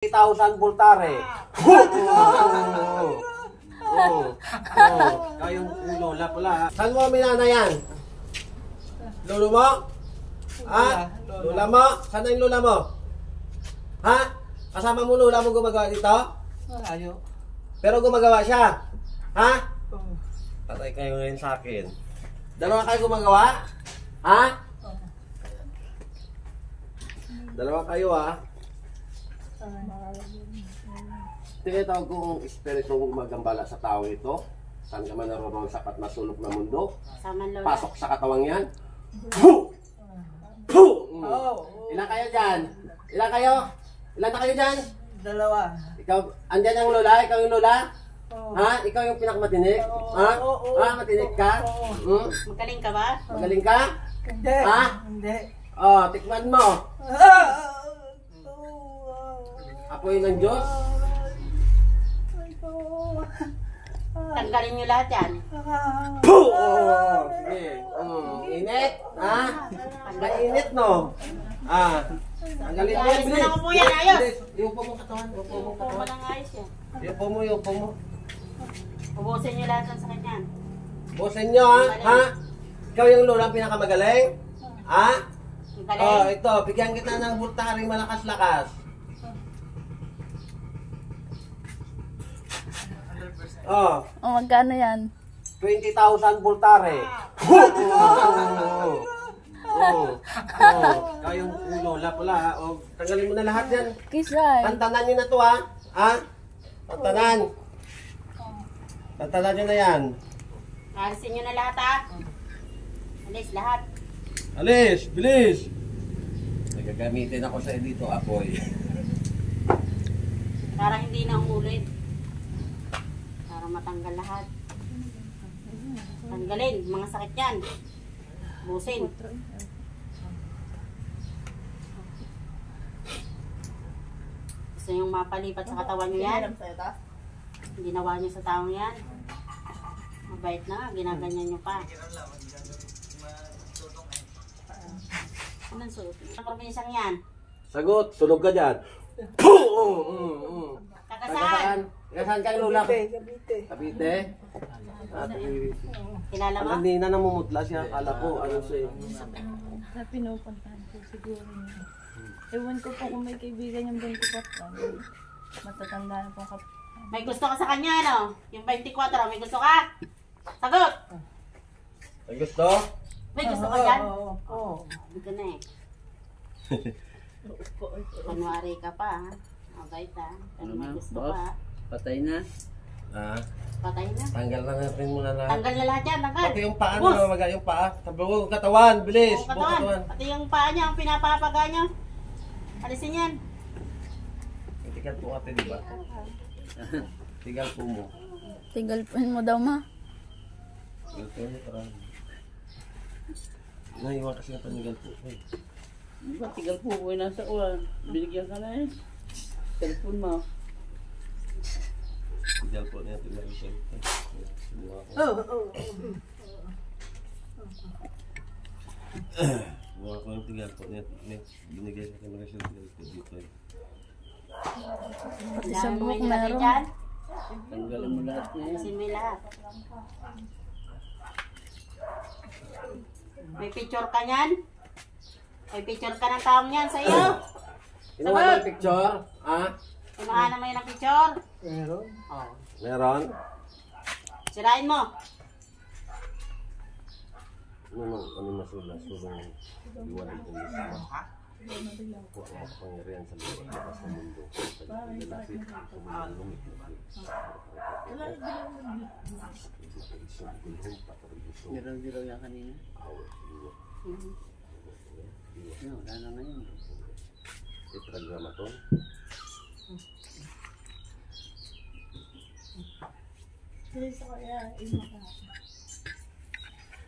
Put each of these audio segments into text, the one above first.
3,000 voltare. Kayong lola pala. Saan mo minana yan? Lolo mo? Ha? Lola mo? Saan na yung lola mo? Ha? Kasama mo lola mo gumagawa dito? Ayaw. Pero gumagawa siya? Ha? Patay kayo ngayon sa akin. Dalawa kayo gumagawa? Ha? Dalawa kayo ha? Tinatawag kong espiritong magambala sa tao ito. Saan ka man naroon sapat na sulok na mundo? Pasok sa katawang yan. Ilan kayo dyan? Ilan kayo? Ilan na kayo dyan? Dalawa. Ikaw, andyan ang lola? Ikaw yung lola? Ha? Ikaw yung pinakamatinik? Ha? Ha? Matinik ka? Magaling ka ba? Magaling ka? Hindi. Ha? Hindi. Oh, tikman mo. Apoy ng Diyos. Tanggalin nyo lahat yan. Oh, sige. Init. Ha? Mainit no? Tanggalin mo. Ayos mo na po yan, ayos. Yung po mo katawan. Yung po mo Upo mo katawan. lang ayos yan. Yung po mo, yung po mo. Ubusin nyo lahat ng sakit yan. Busin nyo ha? Ha? Ikaw yung lola pinakamagaling? Ha? Ang Oh, galing. ito. Bigyan kita ng voltare malakas-lakas. Oh, O, magkano yan? 20,000 voltare. Kayong lola pala ha. Oh, tanggalin mo na lahat yan. Kisay. Tantanan nyo na to ha. Ha? Tantanan. Tantanan nyo na yan. Alisin nyo na lahat ha. Alis lahat. Alis, bilis. Nagagamitin ako sa dito, apoy. Para hindi na umulit. Para matanggal lahat. Tanggalin. Mga sakit yan. Ubusin. Gusto yung mapalipat sa katawan nyo yan? Ginawa nyo sa taong yan? Mabait na nga. Ginaganyan nyo pa. Anong suot? Ang probinsang yan? Sagot, sunog ka dyan. Kakasaan? Kakasaan kang lola? Cavite. Cavite? Kilala mo? Kanina namumutla siya. Akala ko, ano siya. Sa pinupuntahan ko siguro niya. Ewan ko po kung may kaibigan yung 24. Matatanda na po kapag. May gusto ka sa kanya, ano? Yung 24, may gusto ka? Sagot! Ay gusto? May gusto ka dyan? Oo. Hindi ka na eh. Kunwari ka pa, ha? Mabait, ha? Pero may gusto ka. Patay na. Patay na. Tanggal na natin muna lahat. Tanggal na lahat yan, tanggal. Pati yung paa Bus! na, maga yung paa. Buong katawan, bilis. Buong Buong katawan. katawan. Pati yung paa niya, ang pinapapaga niya. Alisin yan. Tigal po ate, di ba? Tigal po mo. Tigalpin mo daw, ma. Tigal po mo, tara. Naiwan kasi nga panigal po. Tigal po ko nasa uwan. Binigyan ka na eh. Cellphone mo. Tigal po niya, tigal po siya. Buha ko yung tigal po niya. Binigay sa kamera siya tigal po dito. Pati sa Dami mo buhok yung nilagay meron. dyan. Tanggalin mo lahat na yan. Alisin mo yung lahat. May picture ka niyan? May picture ka ng taong yan sa iyo? Kinuha mo yung picture? Ha? Kinuha naman yun ang picture? Meron. Oo. Meron? Sirain mo. Ano masula? Sulong iwan ito yung sama. Huwag ang pangyarihan sa lupa at sa mundo. Lalaki sa mga lumit na Giraw-giraw yan kanina. No, wala na ngayon. Tetragrammaton.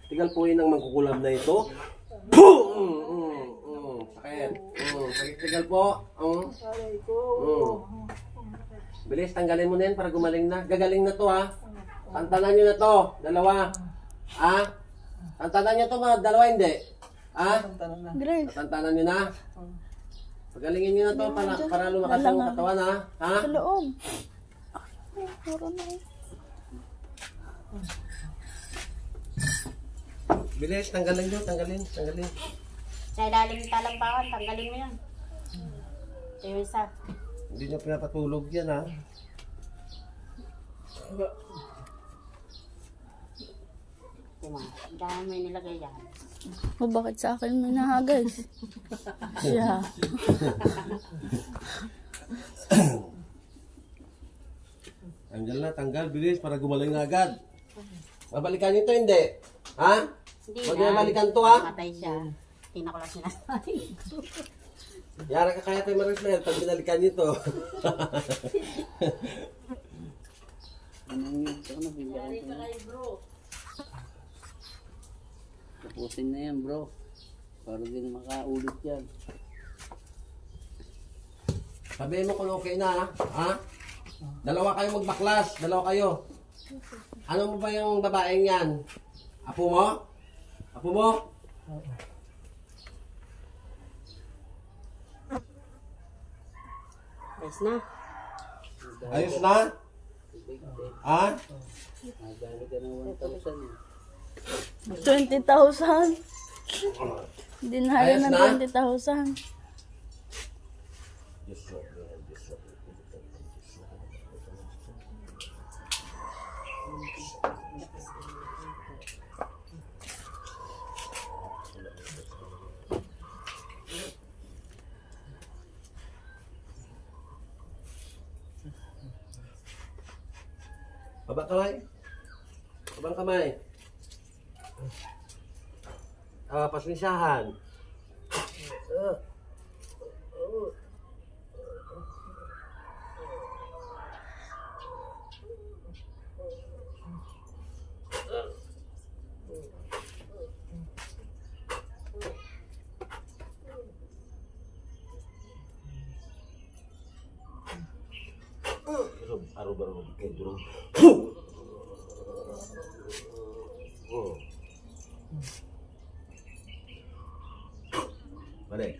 Tigal po yun ang magkukulab na ito. Sakit. Sakit tigal po. Aray ko. Bilis, tanggalin mo na yan para gumaling na. Gagaling na to ha. Tantanan nyo na to. Dalawa. Ha? Tantanan nyo to mga dalawa hindi. Ha? Tantanan na. Grace. Tantanan nyo na. Pagalingin nyo na to para lumakas ang katawan, ha? Ha? Sa loob. Ay, meron na eh. Bilis, tanggalin nyo, tanggalin. Sa ilalim ng talampakan, tanggalin mo yan. Ito yung isa. Hindi nyo pinapatulog yan, ha? Dahil may nilagay yan. O bakit sa akin may nahagis? Siya. Tanggal, bilis, para gumaling na agad. Babalikan nyo to, hindi? Ha? Hindi Huwag nyo balikan to, ha? Matay siya. Hindi na ko lang sinasabi. Yara ka kaya tayo Marismel pag binalikan nyo to. Anong yun? Ito na, bigyan ko. Tapusin na yan, bro. Para din makaulit yan. Sabihin mo kung okay na, ha? Dalawa kayo magbaklas, dalawa kayo. Ano mo ba yung babaeng yan? Apo mo? Apo mo? Ayos na. Ayos na? Ha? Nagali ka ng 1,000 eh. 20,000. Dinaya Ayos ng na? 20,000. Babang kamay. Babang kamay. Pasensyahan. Baru-baru kayak dulu. Balik.